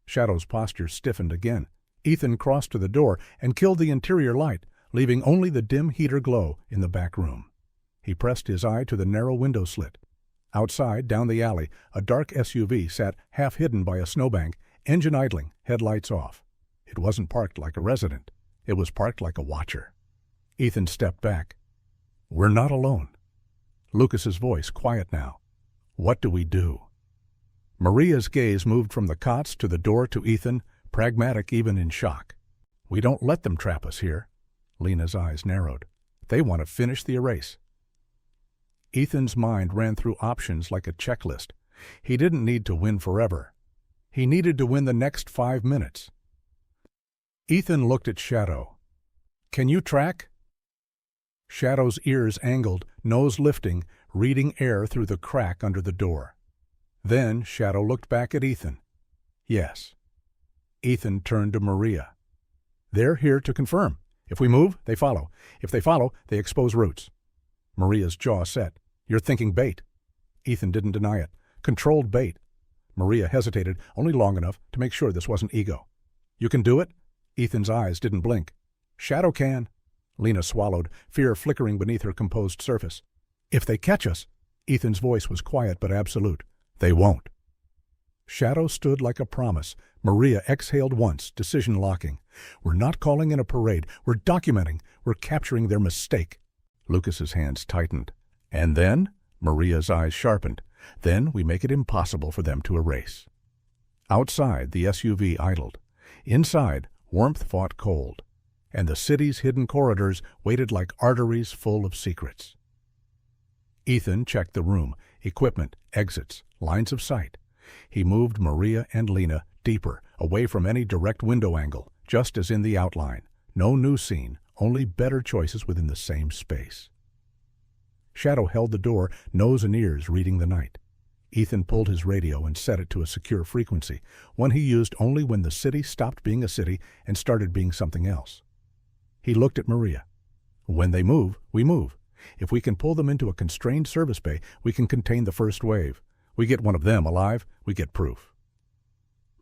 Shadow's posture stiffened again. Ethan crossed to the door and killed the interior light, leaving only the dim heater glow in the back room. He pressed his eye to the narrow window slit. Outside, down the alley, a dark SUV sat half hidden by a snowbank, engine idling, headlights off. It wasn't parked like a resident. It was parked like a watcher. Ethan stepped back. We're not alone. Lucas's voice quiet now. What do we do? Maria's gaze moved from the cots to the door to Ethan, pragmatic even in shock. We don't let them trap us here. Lena's eyes narrowed. They want to finish the erase. Ethan's mind ran through options like a checklist. He didn't need to win forever. He needed to win the next 5 minutes. Ethan looked at Shadow. Can you track? Shadow's ears angled, nose lifting, reading air through the crack under the door. Then Shadow looked back at Ethan. Yes. Ethan turned to Maria. They're here to confirm. If we move, they follow. If they follow, they expose routes. Maria's jaw set. You're thinking bait. Ethan didn't deny it. Controlled bait. Maria hesitated only long enough to make sure this wasn't ego. You can do it? Ethan's eyes didn't blink. Shadow can. Lena swallowed, fear flickering beneath her composed surface. If they catch us, Ethan's voice was quiet but absolute. They won't. Shadow stood like a promise. Maria exhaled once, decision locking. We're not calling in a parade. We're documenting. We're capturing their mistake. Lucas's hands tightened. And then? Maria's eyes sharpened. Then we make it impossible for them to erase. Outside, the SUV idled. Inside, warmth fought cold. And the city's hidden corridors waited like arteries full of secrets. Ethan checked the room, equipment, exits, lines of sight. He moved Maria and Lena deeper, away from any direct window angle, just as in the outline. No new scene, only better choices within the same space. Shadow held the door, nose and ears reading the night. Ethan pulled his radio and set it to a secure frequency, one he used only when the city stopped being a city and started being something else. He looked at Maria. When they move, we move. If we can pull them into a constrained service bay, we can contain the first wave. We get one of them alive, we get proof.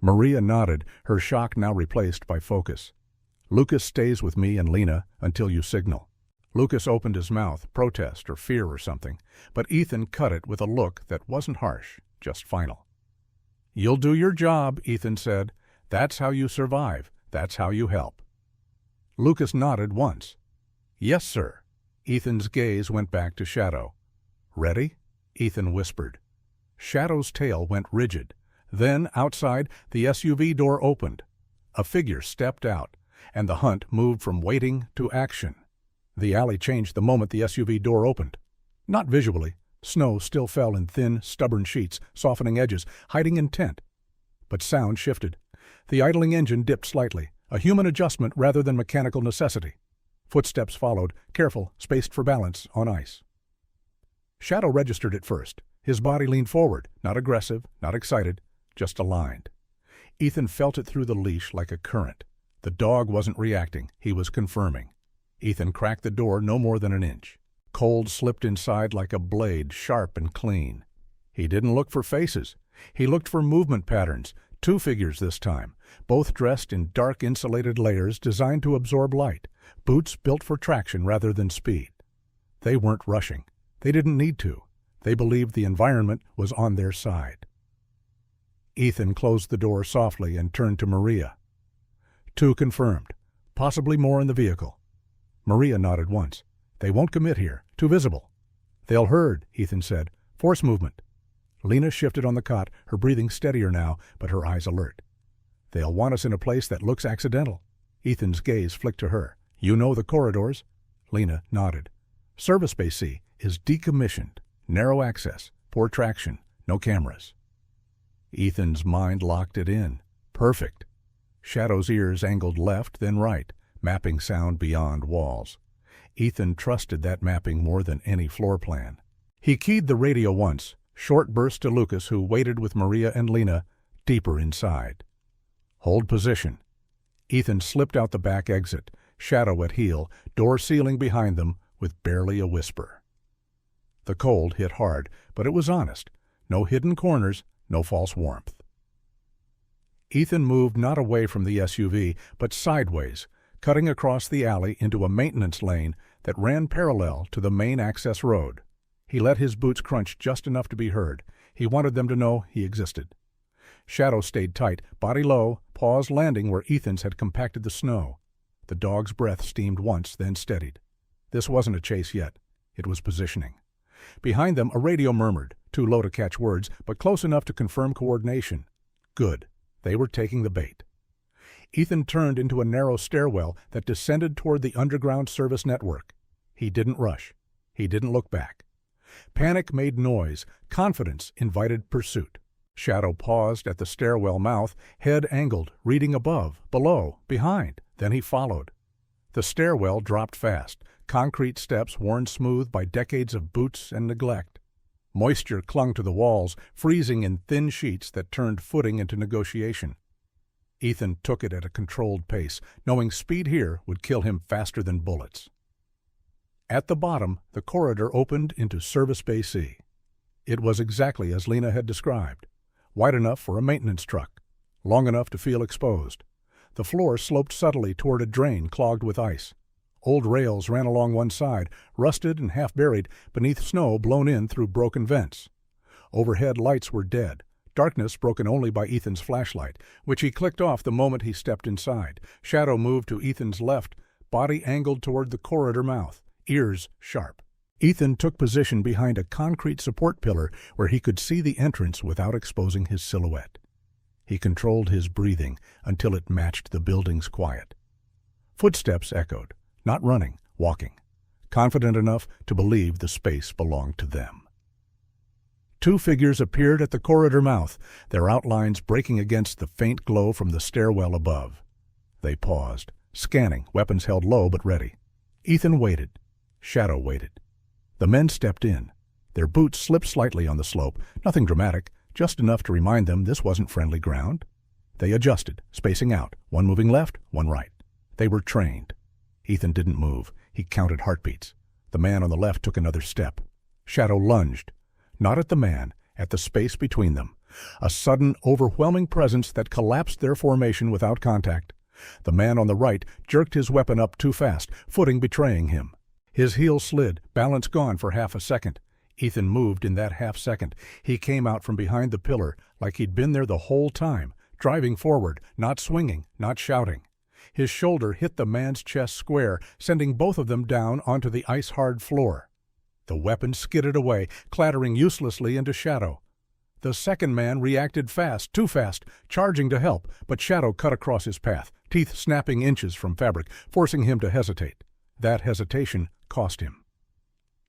Maria nodded, her shock now replaced by focus. Lucas stays with me and Lena until you signal. Lucas opened his mouth, protest or fear or something, but Ethan cut it with a look that wasn't harsh, just final. You'll do your job, Ethan said. That's how you survive. That's how you help. Lucas nodded once. Yes, sir. Ethan's gaze went back to Shadow. Ready? Ethan whispered. Shadow's tail went rigid. Then, outside, the SUV door opened. A figure stepped out, and the hunt moved from waiting to action. The alley changed the moment the SUV door opened. Not visually. Snow still fell in thin, stubborn sheets, softening edges, hiding intent. But sound shifted. The idling engine dipped slightly, a human adjustment rather than mechanical necessity. Footsteps followed, careful, spaced for balance, on ice. Shadow registered it first. His body leaned forward, not aggressive, not excited, just aligned. Ethan felt it through the leash like a current. The dog wasn't reacting, he was confirming. Ethan cracked the door no more than an inch. Cold slipped inside like a blade, sharp and clean. He didn't look for faces. He looked for movement patterns, 2 figures this time, both dressed in dark insulated layers designed to absorb light, boots built for traction rather than speed. They weren't rushing. They didn't need to. They believed the environment was on their side. Ethan closed the door softly and turned to Maria. 2 confirmed, possibly more in the vehicle. Maria nodded once. They won't commit here. Too visible. They'll herd, Ethan said. Force movement. Lena shifted on the cot, her breathing steadier now, but her eyes alert. They'll want us in a place that looks accidental. Ethan's gaze flicked to her. You know the corridors? Lena nodded. Service Bay C is decommissioned. Narrow access, poor traction, no cameras. Ethan's mind locked it in. Perfect. Shadow's ears angled left, then right, mapping sound beyond walls. Ethan trusted that mapping more than any floor plan. He keyed the radio once, short burst to Lucas, who waited with Maria and Lena, deeper inside. Hold position. Ethan slipped out the back exit, Shadow at heel, door sealing behind them with barely a whisper. The cold hit hard, but it was honest. No hidden corners, no false warmth. Ethan moved not away from the SUV, but sideways, cutting across the alley into a maintenance lane that ran parallel to the main access road. He let his boots crunch just enough to be heard. He wanted them to know he existed. Shadow stayed tight, body low, paws landing where Ethan's had compacted the snow. The dog's breath steamed once, then steadied. This wasn't a chase yet. It was positioning. Behind them, a radio murmured, too low to catch words, but close enough to confirm coordination. Good. They were taking the bait. Ethan turned into a narrow stairwell that descended toward the underground service network. He didn't rush. He didn't look back. Panic made noise. Confidence invited pursuit. Shadow paused at the stairwell mouth, head angled, reading above, below, behind. Then he followed. The stairwell dropped fast, concrete steps worn smooth by decades of boots and neglect. Moisture clung to the walls, freezing in thin sheets that turned footing into negotiation. Ethan took it at a controlled pace, knowing speed here would kill him faster than bullets. At the bottom, the corridor opened into Service Bay C. It was exactly as Lena had described. Wide enough for a maintenance truck, long enough to feel exposed. The floor sloped subtly toward a drain clogged with ice. Old rails ran along one side, rusted and half-buried beneath snow blown in through broken vents. Overhead lights were dead, darkness broken only by Ethan's flashlight, which he clicked off the moment he stepped inside. Shadow moved to Ethan's left, body angled toward the corridor mouth, ears sharp. Ethan took position behind a concrete support pillar where he could see the entrance without exposing his silhouette. He controlled his breathing until it matched the building's quiet. Footsteps echoed, not running, walking, confident enough to believe the space belonged to them. 2 figures appeared at the corridor mouth, their outlines breaking against the faint glow from the stairwell above. They paused, scanning, weapons held low but ready. Ethan waited. Shadow waited. The men stepped in. Their boots slipped slightly on the slope, nothing dramatic, just enough to remind them this wasn't friendly ground. They adjusted, spacing out, one moving left, one right. They were trained. Ethan didn't move. He counted heartbeats. The man on the left took another step. Shadow lunged. Not at the man, at the space between them. A sudden, overwhelming presence that collapsed their formation without contact. The man on the right jerked his weapon up too fast, footing betraying him. His heel slid, balance gone for half a second. Ethan moved in that half second. He came out from behind the pillar like he'd been there the whole time, driving forward, not swinging, not shouting. His shoulder hit the man's chest square, sending both of them down onto the ice-hard floor. The weapon skidded away, clattering uselessly into Shadow. The second man reacted fast, too fast, charging to help, but Shadow cut across his path, teeth snapping inches from fabric, forcing him to hesitate. That hesitation cost him.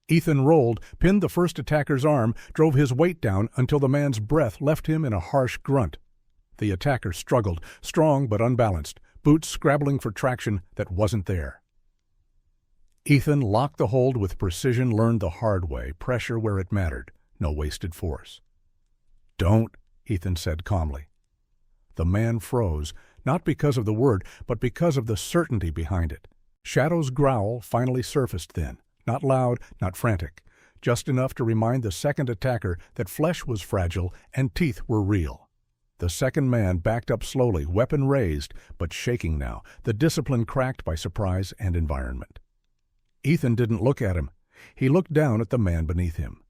Ethan rolled, pinned the first attacker's arm, drove his weight down until the man's breath left him in a harsh grunt. The attacker struggled, strong but unbalanced, boots scrabbling for traction that wasn't there. Ethan locked the hold with precision learned the hard way, pressure where it mattered, no wasted force. "Don't," Ethan said calmly. The man froze, not because of the word, but because of the certainty behind it. Shadow's growl finally surfaced then, not loud, not frantic, just enough to remind the second attacker that flesh was fragile and teeth were real. The second man backed up slowly, weapon raised, but shaking now, the discipline cracked by surprise and environment. Ethan didn't look at him. He looked down at the man beneath him.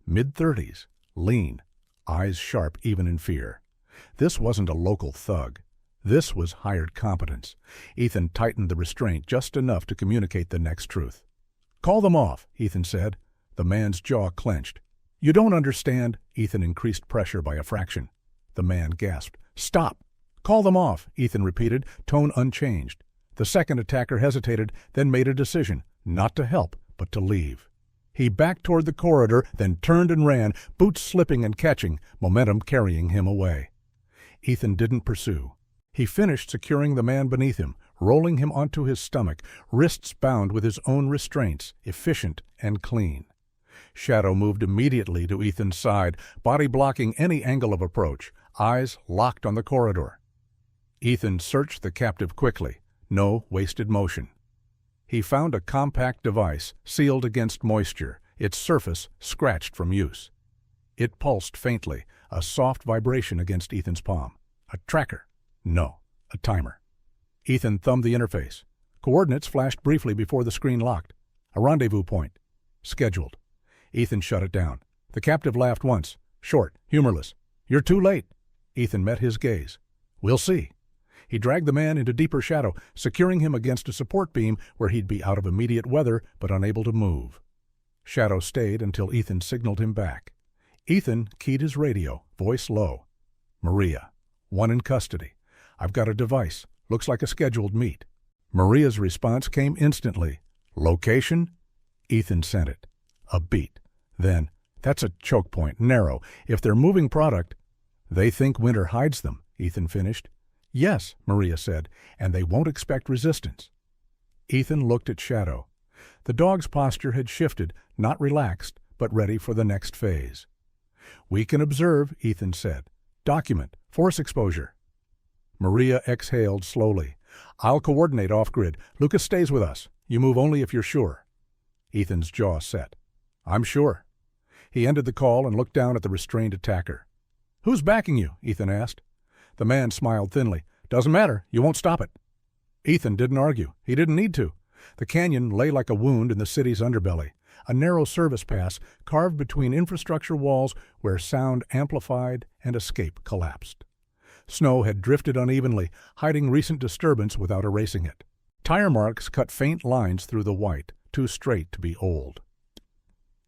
Mid-30s, lean, eyes sharp even in fear. This wasn't a local thug. This was hired competence. Ethan tightened the restraint just enough to communicate the next truth. "Call them off," Ethan said. The man's jaw clenched. "You don't understand." Ethan increased pressure by a fraction. The man gasped. "Stop!" "Call them off," Ethan repeated, tone unchanged. The second attacker hesitated, then made a decision, not to help, but to leave. He backed toward the corridor, then turned and ran, boots slipping and catching, momentum carrying him away. Ethan didn't pursue. He finished securing the man beneath him, rolling him onto his stomach, wrists bound with his own restraints, efficient and clean. Shadow moved immediately to Ethan's side, body blocking any angle of approach, eyes locked on the corridor. Ethan searched the captive quickly, no wasted motion. He found a compact device, sealed against moisture, its surface scratched from use. It pulsed faintly, a soft vibration against Ethan's palm. A tracker. No, a timer. Ethan thumbed the interface. Coordinates flashed briefly before the screen locked. A rendezvous point. Scheduled. Ethan shut it down. The captive laughed once, short, humorless. "You're too late." Ethan met his gaze. "We'll see." He dragged the man into deeper shadow, securing him against a support beam where he'd be out of immediate weather but unable to move. Shadow stayed until Ethan signaled him back. Ethan keyed his radio, voice low. "Maria, one in custody. I've got a device. Looks like a scheduled meet." Maria's response came instantly. "Location?" Ethan sent it. A beat. Then, "That's a choke point, narrow. If they're moving product—" "They think winter hides them," Ethan finished. "Yes," Maria said, "and they won't expect resistance." Ethan looked at Shadow. The dog's posture had shifted, not relaxed, but ready for the next phase. "We can observe," Ethan said. "Document. Force exposure." Maria exhaled slowly. "I'll coordinate off-grid. Lucas stays with us. You move only if you're sure." Ethan's jaw set. "I'm sure." He ended the call and looked down at the restrained attacker. "Who's backing you?" Ethan asked. The man smiled thinly. "Doesn't matter. You won't stop it." Ethan didn't argue. He didn't need to. The canyon lay like a wound in the city's underbelly, a narrow service pass carved between infrastructure walls where sound amplified and escape collapsed. Snow had drifted unevenly, hiding recent disturbance without erasing it. Tire marks cut faint lines through the white, too straight to be old.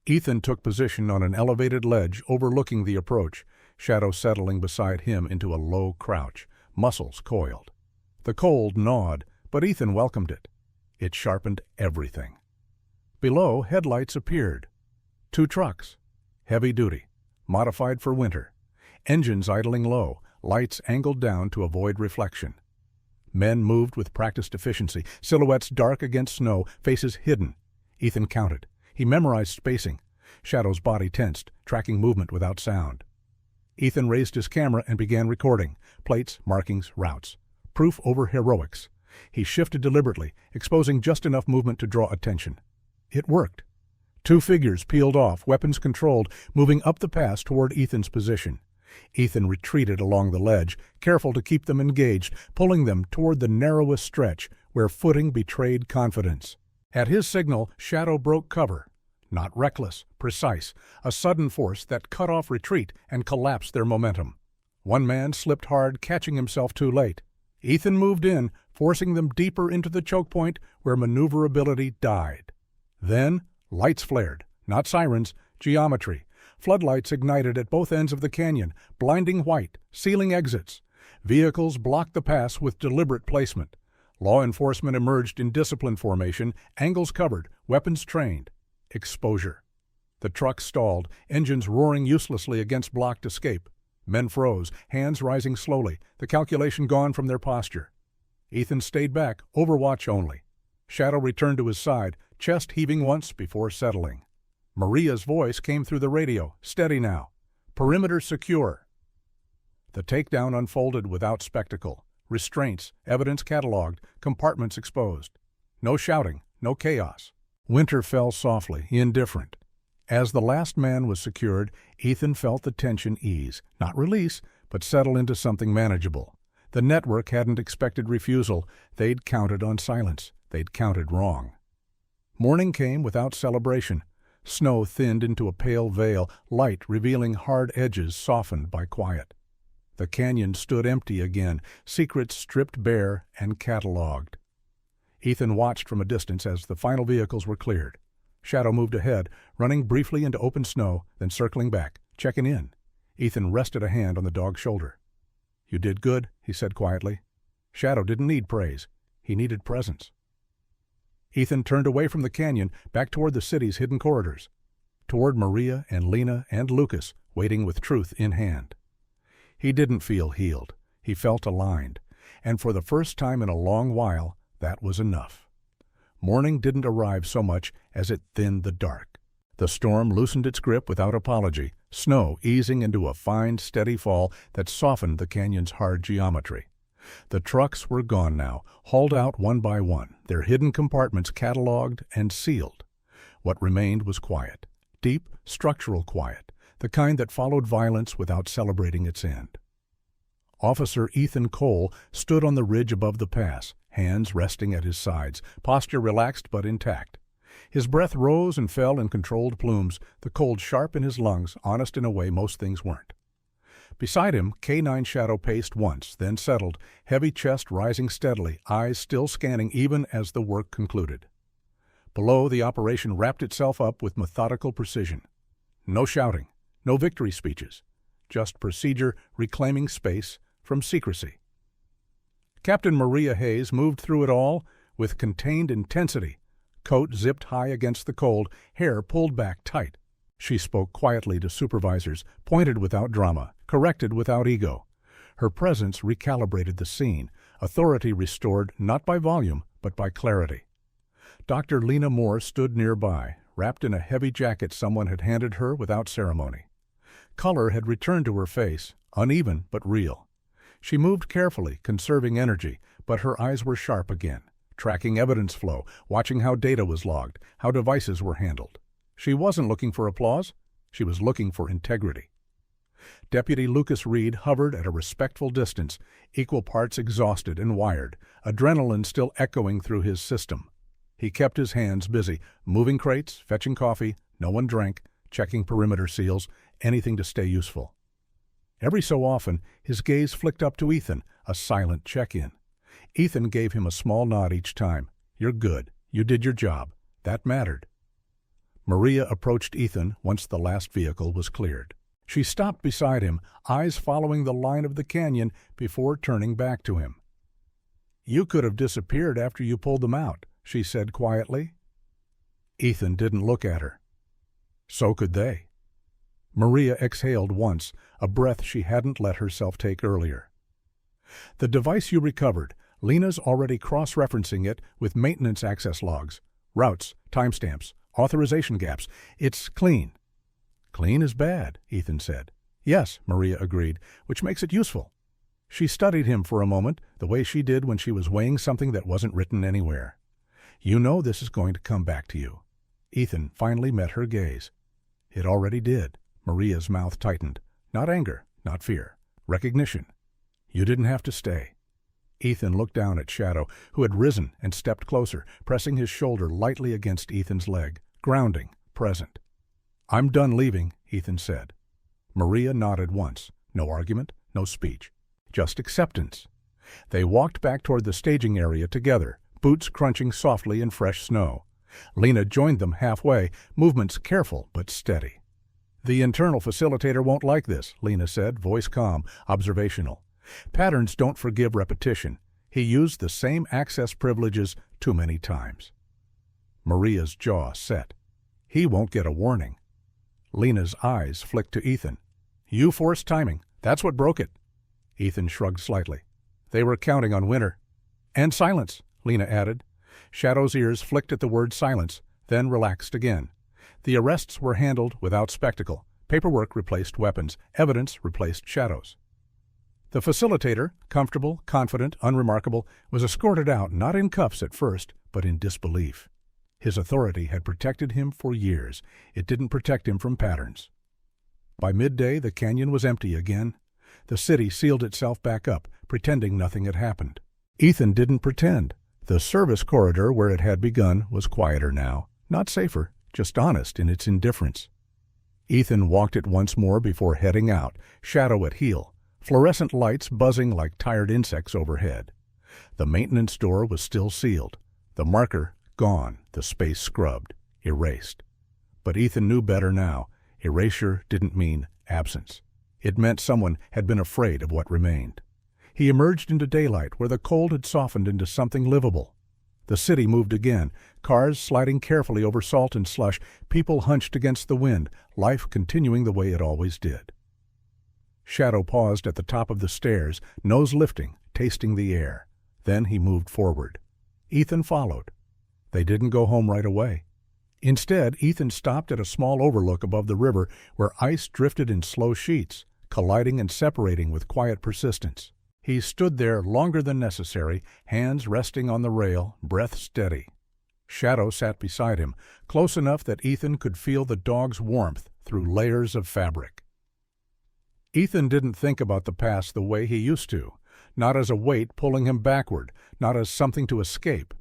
Ethan took position on an elevated ledge overlooking the approach, Shadow settling beside him into a low crouch, muscles coiled. The cold gnawed, but Ethan welcomed it. It sharpened everything. Below, headlights appeared. 2 trucks. Heavy duty. Modified for winter. Engines idling low, lights angled down to avoid reflection. Men moved with practiced efficiency, silhouettes dark against snow, faces hidden. Ethan counted. He memorized spacing. Shadow's body tensed, tracking movement without sound. Ethan raised his camera and began recording. Plates, markings, routes. Proof over heroics. He shifted deliberately, exposing just enough movement to draw attention. It worked. 2 figures peeled off, weapons controlled, moving up the pass toward Ethan's position. Ethan retreated along the ledge, careful to keep them engaged, pulling them toward the narrowest stretch, where footing betrayed confidence. At his signal, Shadow broke cover. Not reckless, precise, a sudden force that cut off retreat and collapsed their momentum. One man slipped hard, catching himself too late. Ethan moved in, forcing them deeper into the choke point where maneuverability died. Then, lights flared, not sirens, geometry. Floodlights ignited at both ends of the canyon, blinding white, sealing exits. Vehicles blocked the pass with deliberate placement. Law enforcement emerged in discipline formation, angles covered, weapons trained. Exposure. The truck stalled, engines roaring uselessly against blocked escape. Men froze, hands rising slowly, the calculation gone from their posture. Ethan stayed back, overwatch only. Shadow returned to his side, chest heaving once before settling. Maria's voice came through the radio, steady now. Perimeter secure. The takedown unfolded without spectacle. Restraints, evidence cataloged, compartments exposed. No shouting, no chaos. Winter fell softly, indifferent. As the last man was secured, Ethan felt the tension ease, not release, but settle into something manageable. The network hadn't expected refusal. They'd counted on silence. They'd counted wrong. Morning came without celebration. Snow thinned into a pale veil, light revealing hard edges softened by quiet. The canyon stood empty again, secrets stripped bare and catalogued. Ethan watched from a distance as the final vehicles were cleared. Shadow moved ahead, running briefly into open snow, then circling back, checking in. Ethan rested a hand on the dog's shoulder. "You did good," he said quietly. Shadow didn't need praise. He needed presence. Ethan turned away from the canyon, back toward the city's hidden corridors, toward Maria and Lena and Lucas, waiting with truth in hand. He didn't feel healed. He felt aligned, and for the first time in a long while, that was enough. Morning didn't arrive so much as it thinned the dark. The storm loosened its grip without apology, snow easing into a fine, steady fall that softened the canyon's hard geometry. The trucks were gone now, hauled out one by one, their hidden compartments catalogued and sealed. What remained was quiet, deep, structural quiet, the kind that followed violence without celebrating its end. Officer Ethan Cole stood on the ridge above the pass, hands resting at his sides, posture relaxed but intact. His breath rose and fell in controlled plumes, the cold sharp in his lungs, honest in a way most things weren't. Beside him, K9 Shadow paced once, then settled, heavy chest rising steadily, eyes still scanning even as the work concluded. Below, the operation wrapped itself up with methodical precision. No shouting, no victory speeches, just procedure reclaiming space from secrecy. Captain Maria Hayes moved through it all with contained intensity, coat zipped high against the cold, hair pulled back tight. She spoke quietly to supervisors, pointed without drama, corrected without ego. Her presence recalibrated the scene, authority restored not by volume, but by clarity. Dr. Lena Moore stood nearby, wrapped in a heavy jacket someone had handed her without ceremony. Color had returned to her face, uneven but real. She moved carefully, conserving energy, but her eyes were sharp again, tracking evidence flow, watching how data was logged, how devices were handled. She wasn't looking for applause. She was looking for integrity. Deputy Lucas Reed hovered at a respectful distance, equal parts exhausted and wired, adrenaline still echoing through his system. He kept his hands busy, moving crates, fetching coffee, no one drank, checking perimeter seals, anything to stay useful. Every so often, his gaze flicked up to Ethan, a silent check-in. Ethan gave him a small nod each time. "You're good. You did your job. That mattered." Maria approached Ethan once the last vehicle was cleared. She stopped beside him, eyes following the line of the canyon before turning back to him. "You could have disappeared after you pulled them out," she said quietly. Ethan didn't look at her. So could they. Maria exhaled once, a breath she hadn't let herself take earlier. "The device you recovered, Lena's already cross-referencing it with maintenance access logs, routes, timestamps, authorization gaps. It's clean." "Clean is bad," Ethan said. "Yes," Maria agreed, "which makes it useful." She studied him for a moment, the way she did when she was weighing something that wasn't written anywhere. "You know this is going to come back to you." Ethan finally met her gaze. It already did. Maria's mouth tightened. Not anger, not fear. Recognition. "You didn't have to stay." Ethan looked down at Shadow, who had risen and stepped closer, pressing his shoulder lightly against Ethan's leg, grounding, present. "I'm done leaving," Ethan said. Maria nodded once. No argument, no speech. Just acceptance. They walked back toward the staging area together, boots crunching softly in fresh snow. Lena joined them halfway, movements careful but steady. "The internal facilitator won't like this," Lena said, voice calm, observational. "Patterns don't forgive repetition. He used the same access privileges too many times." Maria's jaw set. "He won't get a warning." Lena's eyes flicked to Ethan. "You forced timing. That's what broke it." Ethan shrugged slightly. "They were counting on Winter." "And silence," Lena added. Shadow's ears flicked at the word silence, then relaxed again. The arrests were handled without spectacle. Paperwork replaced weapons. Evidence replaced shadows. The facilitator, comfortable, confident, unremarkable, was escorted out not in cuffs at first, but in disbelief. His authority had protected him for years. It didn't protect him from patterns. By midday, the canyon was empty again. The city sealed itself back up, pretending nothing had happened. Ethan didn't pretend. The service corridor where it had begun was quieter now. Not safer, just honest in its indifference. Ethan walked it once more before heading out, shadow at heel, fluorescent lights buzzing like tired insects overhead. The maintenance door was still sealed. The marker gone, the space scrubbed, erased. But Ethan knew better now. Erasure didn't mean absence. It meant someone had been afraid of what remained. He emerged into daylight where the cold had softened into something livable. The city moved again, cars sliding carefully over salt and slush, people hunched against the wind, life continuing the way it always did. Shadow paused at the top of the stairs, nose lifting, tasting the air. Then he moved forward. Ethan followed. They didn't go home right away. Instead, Ethan stopped at a small overlook above the river where ice drifted in slow sheets, colliding and separating with quiet persistence. He stood there longer than necessary, hands resting on the rail, breath steady. Shadow sat beside him, close enough that Ethan could feel the dog's warmth through layers of fabric. Ethan didn't think about the past the way he used to, not as a weight pulling him backward, not as something to escape.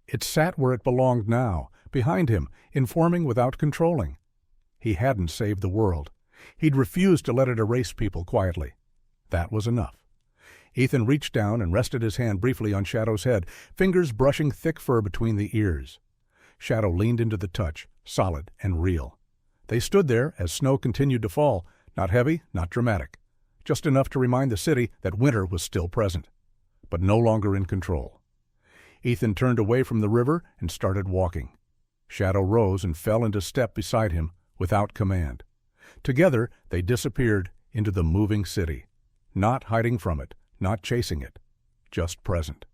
It sat where it belonged now, behind him, informing without controlling. He hadn't saved the world. He'd refused to let it erase people quietly. That was enough. Ethan reached down and rested his hand briefly on Shadow's head, fingers brushing thick fur between the ears. Shadow leaned into the touch, solid and real. They stood there as snow continued to fall, not heavy, not dramatic, just enough to remind the city that winter was still present, but no longer in control. Ethan turned away from the river and started walking. Shadow rose and fell into step beside him without command. Together they disappeared into the moving city, not hiding from it, not chasing it, just present.